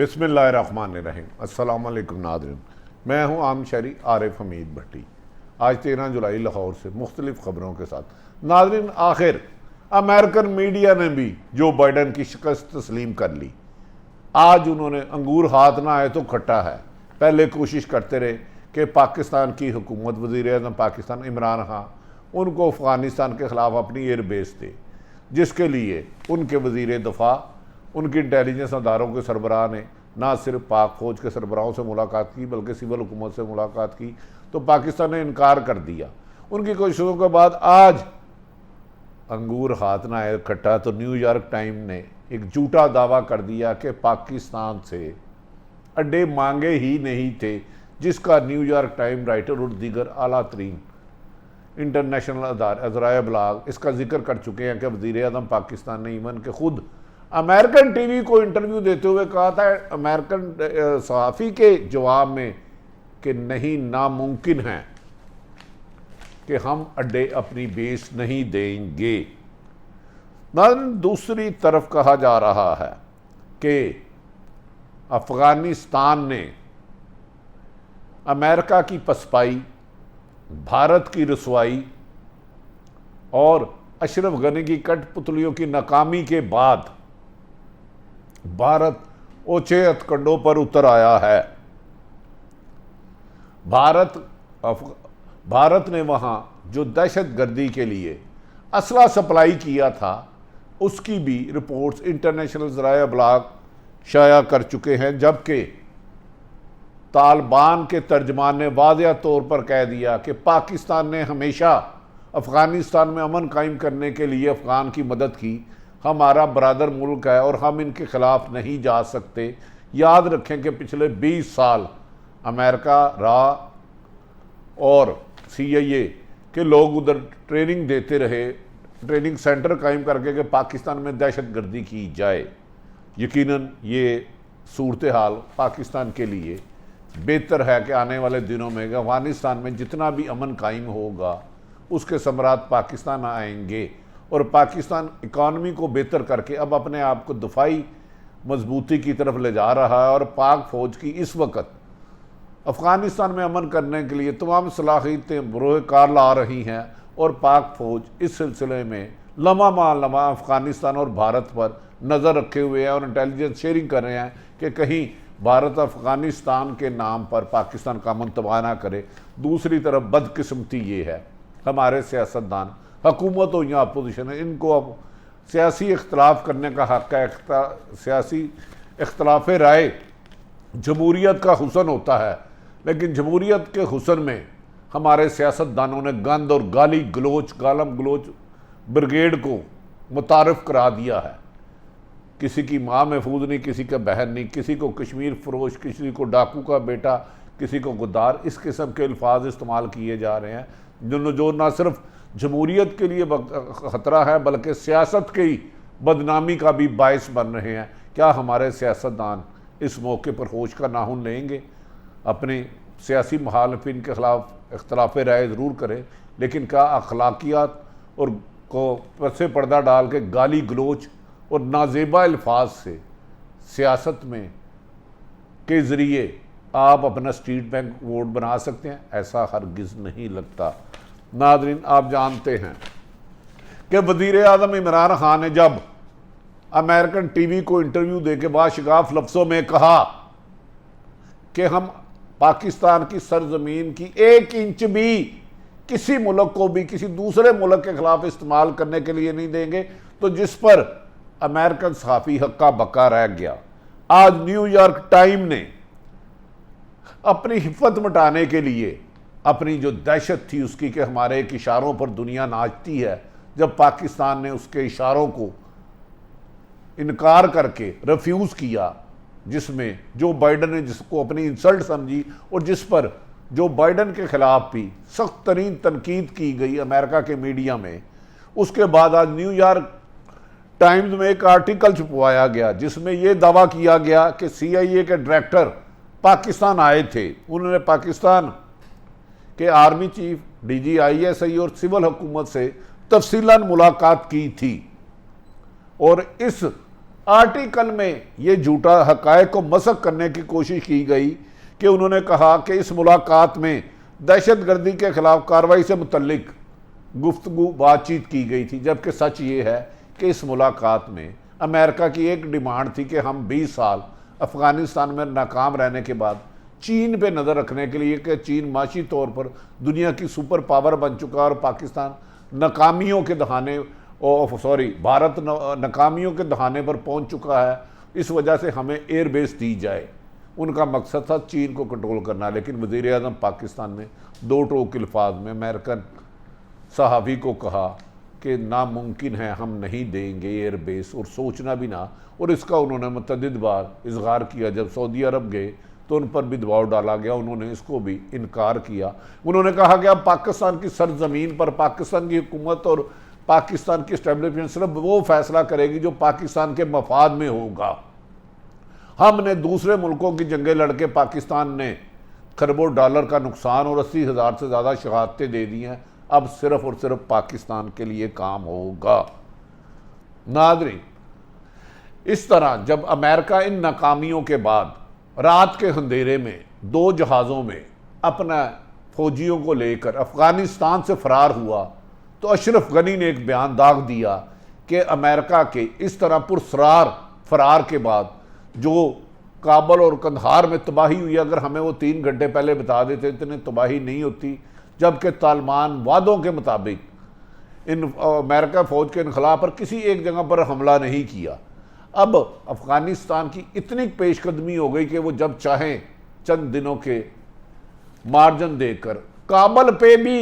बिस्मिल्लाहिर्रहमानिर्रहीम। अस्सलाम वालेकुम नाज़रीन, मैं हूँ आम शहरी आरिफ हमीद भट्टी। आज 13 जुलाई लाहौर से मुख्तलिफ ख़बरों के साथ। नाज़रीन, आखिर अमेरिकन मीडिया ने भी जो बाइडन की शिकस्त तस्लीम कर ली। आज उन्होंने अंगूर हाथ ना आए तो खट्टा है। पहले कोशिश करते रहे कि पाकिस्तान की हुकूमत, वज़ीर-ए-आज़म पाकिस्तान इमरान खान, उनको अफ़गानिस्तान के ख़िलाफ़ अपनी एयर बेस दे, जिसके लिए उनके वज़ीर दफ़ा, उनकी इंटेलिजेंस अदारों के सरबराह ने ना सिर्फ पाक फ़ौज के सरबराहों से मुलाकात की बल्कि सिविल हुकूमत से मुलाकात की, तो पाकिस्तान ने इनकार कर दिया। उनकी कोशिशों के बाद आज अंगूर हाथ ना आए खट्टा, तो न्यूयॉर्क टाइम ने एक झूठा दावा कर दिया कि पाकिस्तान से अड्डे मांगे ही नहीं थे, जिसका न्यूयॉर्क टाइम राइटर और दीगर आला तरीन इंटरनेशनल अज़राए ब्लाग इसका जिक्र कर चुके हैं कि वज़ीर-ए-आज़म पाकिस्तान ने इवन के खुद अमेरिकन टीवी को इंटरव्यू देते हुए कहा था, अमेरिकन सहाफ़ी के जवाब में, कि नहीं, नामुमकिन है कि हम अड्डे अपनी बेस नहीं देंगे। दूसरी तरफ कहा जा रहा है कि अफ़गानिस्तान ने अमेरिका की पसपाई, भारत की रसवाई और अशरफ गनी की कठपुतलियों की नाकामी के बाद भारत ऊंचे हथकंडों पर उतर आया है। भारत ने वहाँ जो दहशत गर्दी के लिए असला सप्लाई किया था, उसकी भी रिपोर्ट्स इंटरनेशनल ज़राए ब्लाग शाया कर चुके हैं, जबकि तालिबान के तर्जमान ने वाज़ेह तौर पर कह दिया कि पाकिस्तान ने हमेशा अफ़गानिस्तान में अमन कायम करने के लिए अफ़गान की मदद की, हमारा बरादर मुल्क है और हम इनके ख़िलाफ़ नहीं जा सकते। याद रखें कि पिछले 20 साल अमेरिका रहा और CIA के लोग उधर ट्रेनिंग देते रहे, ट्रेनिंग सेंटर कायम करके कि पाकिस्तान में दहशत गर्दी की जाए। यकीनन ये सूरत हाल पाकिस्तान के लिए बेहतर है कि आने वाले दिनों में अफ़गानिस्तान में जितना भी अमन कायम होगा, उसके समरात पाकिस्तान आएंगे और पाकिस्तान इकानमी को बेहतर करके अब अपने आप को दफाई मजबूती की तरफ ले जा रहा है। और पाक फ़ौज की इस वक्त अफ़गानिस्तान में अमन करने के लिए तमाम सलाहियतें बरोए कार ला रही हैं और पाक फ़ौज इस सिलसिले में लम्हा माल लम्हा अफ़गानिस्तान और भारत पर नज़र रखे हुए हैं और इंटेलिजेंस शेयरिंग कर रहे हैं कि कहीं भारत अफ़गानिस्तान के नाम पर पाकिस्तान का अमन तबाह ना करे। दूसरी तरफ बदकिस्मती ये है, हमारे सियासतदान, हुकूमत हो या अपोजिशन है, इनको अब सियासी इख्तलाफ करने का हक़ है। सियासी इख्तलाफ राय जमहूरियत का हुसन होता है, लेकिन जमहूरियत के हुसन में हमारे सियासतदानों ने गंद और गाली गलोच, गालम गलोच ब्रिगेड को मुतारफ़ करा दिया है। किसी की माँ महफूज नहीं, किसी का बहन नहीं, किसी को कश्मीर फरोश, किसी को डाकू का बेटा, किसी को गुद्दार, इस किस्म के अल्फाज इस्तेमाल किए जा रहे हैं जो ना सिर्फ जमहूरियत के लिए ख़तरा है बल्कि सियासत की बदनामी का भी बायस बन रहे हैं। क्या हमारे सियासतदान इस मौके पर होश का नाखून लेंगे? अपने सियासी मुखालिफिन के ख़िलाफ़ इख्तलाफ राय ज़रूर करें, लेकिन क्या अखलाकियात और को पसे पर्दा डाल के गाली गलोच और नाजेबा अल्फाज से सियासत में के ज़रिए आप अपना स्ट्रीट बैंक वोट बना सकते हैं? ऐसा हरगिज़ नहीं लगता। नाज़रीन, आप जानते हैं कि वज़ीर-ए-आज़म इमरान खान ने जब अमेरिकन टीवी को इंटरव्यू दे के बाशगाफ लफ्ज़ों में कहा कि हम पाकिस्तान की सरजमीन की 1 इंच भी किसी मुल्क को भी किसी दूसरे मुल्क के ख़िलाफ़ इस्तेमाल करने के लिए नहीं देंगे, तो जिस पर अमेरिकन सहाफ़ी हक्का बक्का रह गया। आज न्यूयॉर्क टाइम ने अपनी हिफ़्फ़त मिटाने के लिए अपनी जो दहशत थी उसकी कि हमारे एक इशारों पर दुनिया नाचती है, जब पाकिस्तान ने उसके इशारों को इनकार करके रिफ्यूज़ किया, जिसमें जो बाइडन ने जिसको अपनी इंसल्ट समझी और जिस पर जो बाइडन के ख़िलाफ़ भी सख्त तरीन तनकीद की गई अमेरिका के मीडिया में, उसके बाद आज न्यूयॉर्क टाइम्स में एक आर्टिकल छपवाया गया जिसमें यह दावा किया गया कि CIA के डायरेक्टर पाकिस्तान आए थे। उन्होंने पाकिस्तान के आर्मी चीफ, DG ISI और सिविल हुकूमत से तफसीलन मुलाकात की थी और इस आर्टिकल में ये झूठा हकायक को मसक करने की कोशिश की गई कि उन्होंने कहा कि इस मुलाकात में दहशतगर्दी के खिलाफ कार्रवाई से मुतल्लिक गुफ्तगू बातचीत की गई थी, जबकि सच ये है कि इस मुलाकात में अमेरिका की एक डिमांड थी कि हम 20 साल अफ़गानिस्तान में नाकाम रहने के बाद चीन पे नज़र रखने के लिए कि चीन माशी तौर पर दुनिया की सुपर पावर बन चुका और पाकिस्तान नाकामियों के दहाने भारत नाकामियों के दहाने पर पहुंच चुका है, इस वजह से हमें एयर बेस दी जाए। उनका मकसद था चीन को कंट्रोल करना। लेकिन वज़ीर आज़म पाकिस्तान ने दो टोक अल्फाज में अमेरिकन सहाफ़ी को कहा कि नामुमकिन है, हम नहीं देंगे एयर बेस, और सोचना भी ना। और इसका उन्होंने मुतअद्दिद बार इज़हार किया। जब सऊदी अरब गए तो उन पर भी दबाव डाला गया, उन्होंने इसको भी इनकार किया। उन्होंने कहा कि अब पाकिस्तान की सरजमीन पर पाकिस्तान की हुकूमत और पाकिस्तान की इस्टेब्लिशमेंट सिर्फ वो फैसला करेगी जो पाकिस्तान के मफाद में होगा। हमने दूसरे मुल्कों की जंगें लड़के पाकिस्तान ने खरबों डॉलर का नुकसान और 80,000 से ज़्यादा शहादतें दे दी हैं, अब सिर्फ और सिर्फ पाकिस्तान के लिए काम होगा। नाज़रीन, इस तरह जब अमेरिका इन नाकामियों के बाद रात के अंधेरे में 2 जहाज़ों में अपना फौजियों को लेकर अफ़गानिस्तान से फरार हुआ, तो अशरफ गनी ने एक बयान दाग दिया कि अमेरिका के इस तरह पुरसरार फरार के बाद जो काबुल और कंधार में तबाही हुई, अगर हमें वो 3 घंटे पहले बता देते इतनी तबाही नहीं होती। जबकि तालिबान वादों के मुताबिक इन अमेरिका फ़ौज के इनखला पर किसी एक जगह पर हमला नहीं किया। अब अफ़गानिस्तान की इतनी पेशकदमी हो गई कि वो जब चाहें चंद दिनों के मार्जिन देकर काबुल पे भी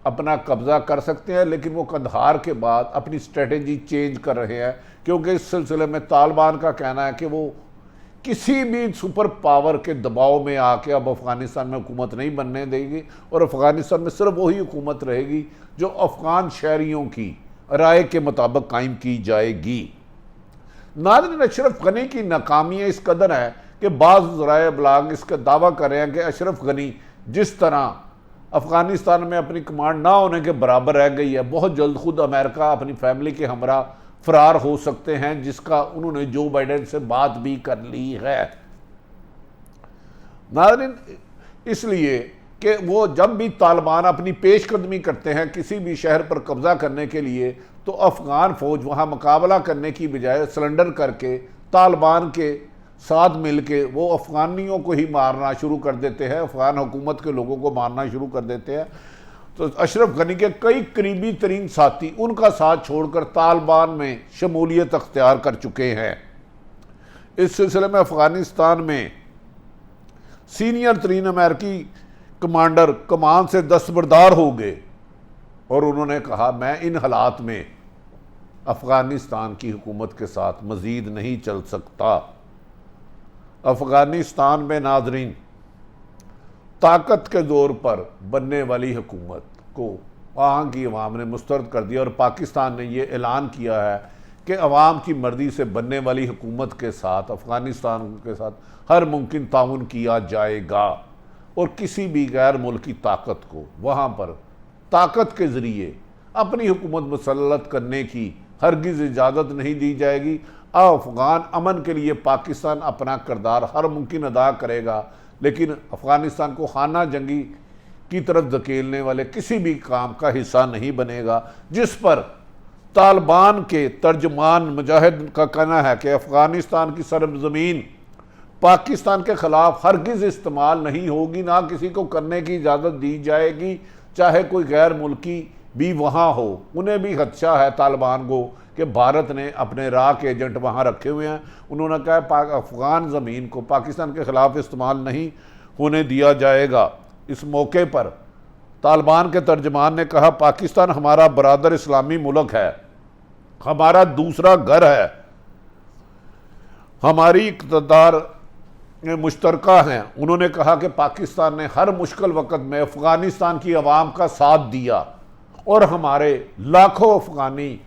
अपना कब्ज़ा कर सकते हैं। लेकिन वो कंधार के बाद अपनी स्ट्रेटेजी चेंज कर रहे हैं, क्योंकि इस सिलसिले में तालिबान का कहना है कि वो किसी भी सुपर पावर के दबाव में आके अब अफ़गानिस्तान में हुकूमत नहीं बनने देगी, और अफ़गानिस्तान में सिर्फ वही हुकूमत रहेगी जो अफ़गान शहरियों की राय के मुताबिक कायम की जाएगी। नाज़रीन, अशरफ गनी की नाकामियाँ इस कदर है कि बाज़ ज़राए इब्लाग इसका दावा कर रहे हैं कि अशरफ गनी जिस तरह अफ़गानिस्तान में अपनी कमांड ना होने के बराबर रह गई है, बहुत जल्द खुद अमेरिका अपनी फैमिली के हमरा फरार हो सकते हैं, जिसका उन्होंने जो बाइडेन से बात भी कर ली है। नाज़रीन, इसलिए कि वो जब भी तालिबान अपनी पेशकदमी करते हैं किसी भी शहर पर कब्ज़ा करने के लिए, तो अफ़गान फ़ौज वहाँ मुकाबला करने की बजाय सरेंडर करके तालिबान के साथ मिल के वो अफ़गानियों को ही मारना शुरू कर देते हैं, अफ़गान हुकूमत के लोगों को मारना शुरू कर देते हैं। तो अशरफ गनी के कई करीबी तरीन साथी उनका साथ छोड़कर तालिबान में शमूलियत अख्तियार कर चुके हैं। इस सिलसिले में अफ़गानिस्तान में सीनियर तरीन अमेरिकी कमांडर कमान से दस्तबरदार हो गए और उन्होंने कहा, मैं इन हालात में अफ़गानिस्तान की हुकूमत के साथ मज़ीद नहीं चल सकता। अफ़गानिस्तान में नाज़रीन, ताकत के ज़ोर पर बनने वाली हुकूमत को वहाँ की अवाम ने मुस्तरद कर दिया, और पाकिस्तान ने ये ऐलान किया है कि अवाम की मर्ज़ी से बनने वाली हुकूमत के साथ अफ़गानिस्तान के साथ हर मुमकिन ताउन किया जाएगा, और किसी भी गैर मुल्की ताकत को वहाँ पर ताकत के ज़रिए अपनी हुकूमत मुसल्लत करने की हरगिज़ इजाज़त नहीं दी जाएगी। अफ़गान अमन के लिए पाकिस्तान अपना किरदार हर मुमकिन अदा करेगा, लेकिन अफ़गानिस्तान को खाना जंगी की तरफ धकेलने वाले किसी भी काम का हिस्सा नहीं बनेगा। जिस पर तालिबान के तर्जमान मुजाहिद का कहना है कि अफ़गानिस्तान की सरज़मीन पाकिस्तान के ख़िलाफ़ हरगिज़ इस्तेमाल नहीं होगी, ना किसी को करने की इजाज़त दी जाएगी, चाहे कोई गैर मुल्की भी वहाँ हो। उन्हें भी खदशा है तालिबान को कि भारत ने अपने राह के एजेंट वहाँ रखे हुए हैं। उन्होंने कहा अफ़गान ज़मीन को पाकिस्तान के ख़िलाफ़ इस्तेमाल नहीं होने दिया जाएगा। इस मौके पर तालिबान के तर्जमान ने कहा, पाकिस्तान हमारा बरादर इस्लामी मुल्क है, हमारा दूसरा घर है, हमारी इक़्तिदार मुश्तरका हैं। उन्होंने कहा कि पाकिस्तान ने हर मुश्किल वक़्त में अफ़गानिस्तान की आवाम का साथ दिया, और हमारे लाखों अफ़गानी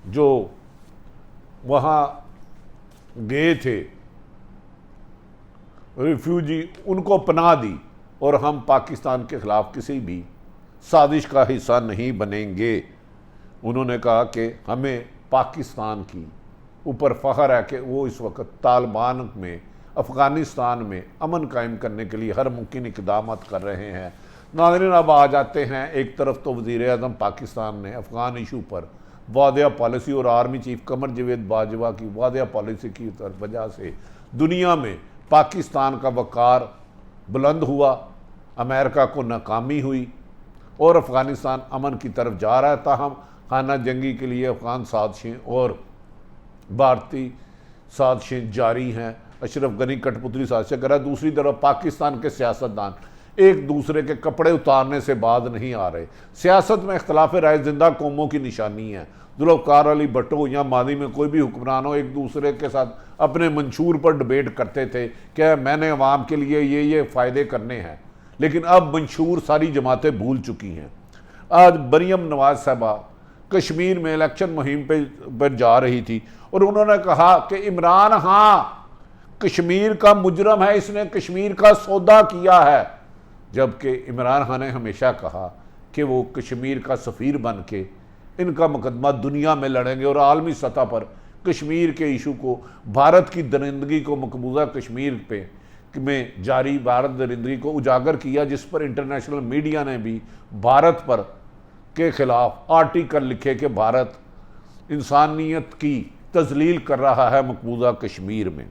जो वहाँ गए थे रिफ्यूजी, उनको पनाह दी, और हम पाकिस्तान के ख़िलाफ़ किसी भी साजिश का हिस्सा नहीं बनेंगे। उन्होंने कहा कि हमें पाकिस्तान की ऊपर फ़ख्र है कि वो इस वक्त तालिबान में अफ़गानिस्तान में अमन कायम करने के लिए हर मुमकिन इक़दाम कर रहे हैं। नाज़रीन, अब आ जाते हैं, एक तरफ तो वज़ीर-ए-आज़म पाकिस्तान ने अफ़गान इशू पर वादिया पॉलिसी और आर्मी चीफ कमर जावेद बाजवा की वादिया पॉलिसी की वजह से दुनिया में पाकिस्तान का वक़ार बुलंद हुआ, अमेरिका को नाकामी हुई और अफ़गानिस्तान अमन की तरफ जा रहा है। ताहम खाना जंगी के लिए अफ़गान साजिशें और भारतीय साजिशें जारी हैं। अशरफ गनी कठपुतली साजिशें कर रहा है। दूसरी तरफ पाकिस्तान के सियासतदान एक दूसरे के कपड़े उतारने से बाज नहीं आ रहे। सियासत में इख्तलाफ राय जिंदा कौमों की निशानी है। जुल्फ़िकार अली भट्टो या मादी में कोई भी हुक्मरान हो, एक दूसरे के साथ अपने मंशूर पर डिबेट करते थे कि मैंने अवाम के लिए ये फ़ायदे करने हैं, लेकिन अब मंशूर सारी जमातें भूल चुकी हैं। आज मरियम नवाज साहबा कश्मीर में इलेक्शन मुहिम पर जा रही थी और उन्होंने कहा कि इमरान खान कश्मीर का मुजरम है, इसने कश्मीर का सौदा किया है, जबकि इमरान खान ने हमेशा कहा कि वो कश्मीर का सफ़ीर बन के इनका मुकदमा दुनिया में लड़ेंगे और आलमी सतह पर कश्मीर के इशू को, भारत की दरिंदगी को, मकबूजा कश्मीर पे में जारी भारत दरिंदगी को उजागर किया, जिस पर इंटरनेशनल मीडिया ने भी भारत पर के ख़िलाफ़ आर्टिकल लिखे कि भारत इंसानियत की तजलील कर रहा है मकबूजा कश्मीर में।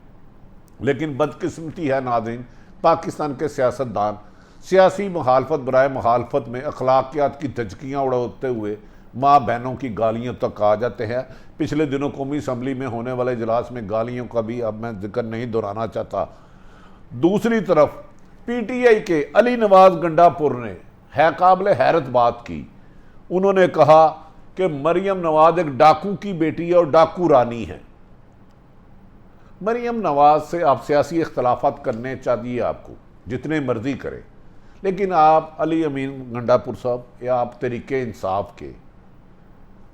लेकिन बदकिस्मती है नाज़रीन, पाकिस्तान के सियासतदान सियासी मुखालफत बराए मुखालफत में अखलाकियात की धजकियाँ उड़ाते हुए माँ बहनों की गालियों तक आ जाते हैं। पिछले दिनों कौमी असम्बली में होने वाले इजलास में गालियों का भी अब मैं जिक्र नहीं दोहराना चाहता। दूसरी तरफ PTI के अली नवाज गंडापुर ने है काबिल हैरत बात की। उन्होंने कहा कि मरियम नवाज एक डाकू की बेटी है और डाकू रानी है। मरियम नवाज से आप सियासी इख्तलाफात करने चाहिए, आपको जितने मर्जी करें, लेकिन आप अली अमीन गंडापुर साहब या आप तरीके इंसाफ के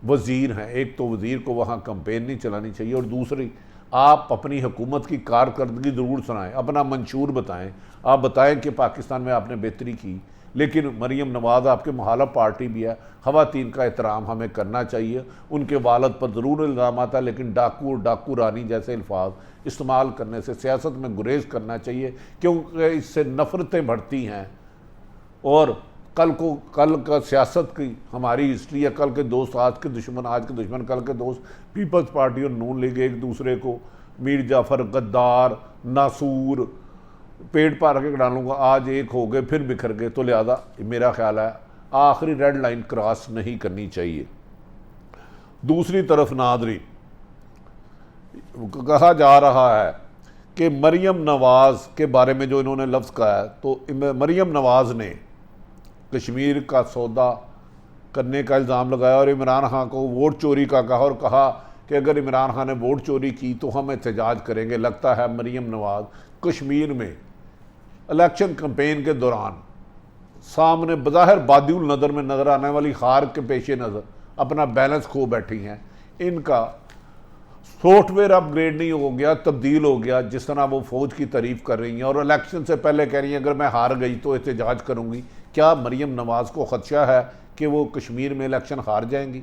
वज़ीर हैं। एक तो वज़ीर को वहाँ कंपेन नहीं चलानी चाहिए और दूसरी आप अपनी हुकूमत की कारकर्दगी ज़रूर सुनाएं, अपना मंशूर बताएं। आप बताएं कि पाकिस्तान में आपने बेहतरी की, लेकिन मरियम नवाज़ आपके मुखालिफ पार्टी भी है। ख़वातीन का एहतराम हमें करना चाहिए। उनके वालद पर ज़रूर इल्ज़ाम आता है, लेकिन डाकू और डाकू रानी जैसे अल्फाज इस्तेमाल करने से सियासत में गुरेज करना चाहिए, क्योंकि इससे नफ़रतें बढ़ती हैं और कल का सियासत की हमारी हिस्ट्री है। कल के दोस्त आज के दुश्मन, आज के दुश्मन कल के दोस्त। पीपल्स पार्टी और नून लीग एक दूसरे को मीर जाफ़र, गद्दार, नासूर, पेट पार के डालूंगा, आज एक हो गए फिर बिखर गए। तो लिहाजा मेरा ख्याल है आखिरी रेड लाइन क्रॉस नहीं करनी चाहिए। दूसरी तरफ नादरी कहा जा रहा है कि मरियम नवाज़ के बारे में जो इन्होंने लफ्ज़ कहा है, तो मरियम नवाज़ ने कश्मीर का सौदा करने का इल्ज़ाम लगाया और इमरान खान को वोट चोरी का कहा और कहा कि अगर इमरान खान ने वोट चोरी की तो हम एहतजाज करेंगे। लगता है मरियम नवाज़ कश्मीर में इलेक्शन कैंपेन के दौरान सामने बज़ाहिर बादिउल नज़र में नज़र आने वाली हार के पेश नज़र अपना बैलेंस खो बैठी हैं। इनका सॉफ्टवेयर अपग्रेड नहीं हो गया, तब्दील हो गया। जिस तरह वो फ़ौज की तारीफ़ कर रही हैं और इलेक्शन से पहले कह रही हैं अगर मैं हार गई तो एहतजाज करूँगी। क्या मरियम नवाज़ को ख़दशा है कि वो कश्मीर में इलेक्शन हार जाएंगी?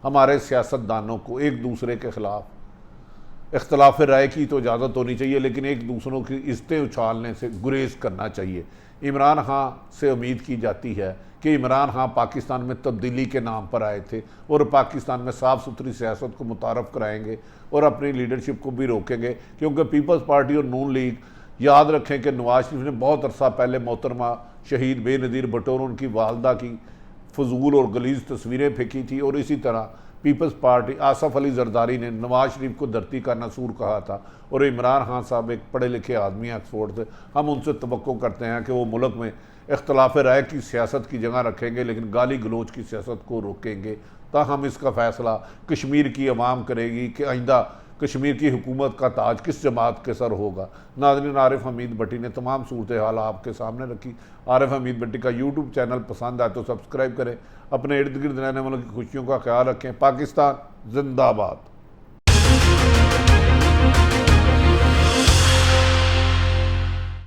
हमारे सियासतदानों को एक दूसरे के ख़िलाफ़ इख्तलाफ राय की तो इजाज़त होनी चाहिए, लेकिन एक दूसरों की इज़्ज़तें उछालने से गुरेज करना चाहिए। इमरान खान से उम्मीद की जाती है कि इमरान खान पाकिस्तान में तब्दीली के नाम पर आए थे और पाकिस्तान में साफ़ सुथरी सियासत को मुतारफ़ कराएंगे और अपनी लीडरशिप को भी रोकेंगे, क्योंकि पीपल्स पार्टी और नून लीग याद रखें कि नवाज शरीफ ने बहुत अरसा पहले मोहतरमा शहीद बेनज़ीर भुट्टो और उनकी वालदा की फजूल और गलीज़ तस्वीरें फेंकी थी। और इसी तरह पीपल्स पार्टी आसफ़ अली जरदारी ने नवाज शरीफ को धरती का नसूर कहा था और इमरान खान साहब एक पढ़े लिखे आदमी ऑक्सफोर्ड से। हम उनसे तवक्को करते हैं कि वो मुल्क में इख्तलाफ राय की सियासत की जगह रखेंगे, लेकिन गाली गलोच की सियासत को रोकेंगे। ताहम इसका फ़ैसला कश्मीर की अवाम करेगी कि आइंदा कश्मीर की हुकूमत का ताज किस जमात के सर होगा। नाज़रीन, आरिफ हमीद भट्टी ने तमाम सूरत हाल आपके सामने रखी। आरिफ हमीद भट्टी का यूट्यूब चैनल पसंद आए तो सब्सक्राइब करें। अपने इर्द गिर्द रहने वालों की खुशियों का ख्याल रखें। पाकिस्तान जिंदाबाद।